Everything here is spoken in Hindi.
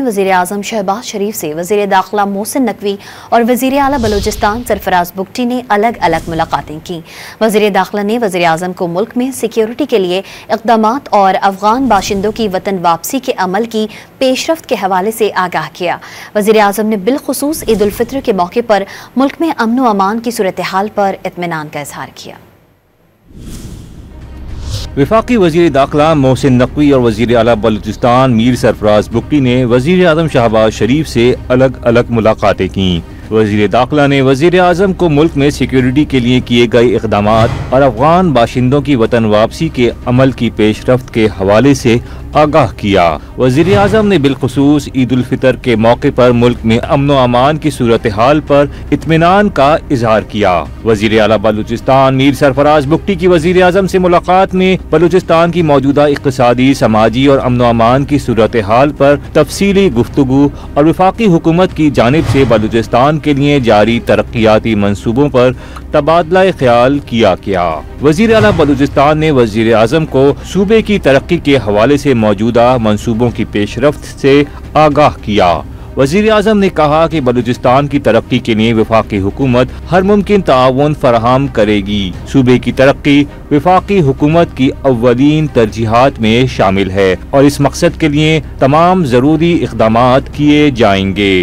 वज़ीर आज़म शहबाज शरीफ से वज़ीर दाखिला मोहसिन नकवी और वज़ीर आला बलूचिस्तान सरफराज बुगटी ने अलग अलग मुलाकातें की। वज़ीर दाखिला ने वज़ीर आज़म को मुल्क में सिक्योरिटी के लिए इक़दामात और अफ़गान बाशिंदों की वतन वापसी के अमल की पेशरफ्त के हवाले से आगाह किया। वज़ीर आज़म ने बिलखुसूस ईद उल फित्र के मौके पर मुल्क में अमन व अमान की सूरत हाल पर इत्मीनान का इजहार किया। वफाकी वज़ीर दाखिला मोहसिन नकवी और वज़ीर आला बलूचिस्तान मीर सरफराज बुगटी ने वज़ीर आज़म शहबाज शरीफ से अलग अलग मुलाकातें की। वज़ीर दाखिला ने वज़ीर आज़म को मुल्क में सिक्योरिटी के लिए किए गए इक़दामात और अफ़गान बाशिंदों की वतन वापसी के अमल की पेशरफ्त के हवाले से आगाह किया। वज़ीर आज़म ने बिलखुसूस ईद उल फितर के मौके पर मुल्क में अमन व अमान की सूरत हाल पर इत्मीनान का इजहार किया। वज़ीर आला बलूचिस्तान मीर सरफराज बुगटी की वज़ीर आज़म से मुलाकात में बलूचिस्तान की मौजूदा इक़्तिसादी, समाजी और अमन व अमान की सूरत हाल पर तफसीली गुफ्तगू और वफाकी हुकूमत की जानिब से बलूचिस्तान के लिए जारी तरक्याती मंसूबों पर तबादला ख्याल किया गया। वज़ीर आला बलूचिस्तान ने वज़ीर आज़म को सूबे की तरक्की के हवाले से मौजूदा मंसूबों की पेशरफ्त से आगाह किया। वज़ीर आज़म ने कहा कि बलूचिस्तान की तरक्की के लिए वफाकी हुकूमत हर मुमकिन ताउन फराहम करेगी। सूबे की तरक्की वफाकी हुकूमत की अव्वलीन तरजीहात में शामिल है और इस मकसद के लिए तमाम ज़रूरी इक़दामात किए जाएंगे।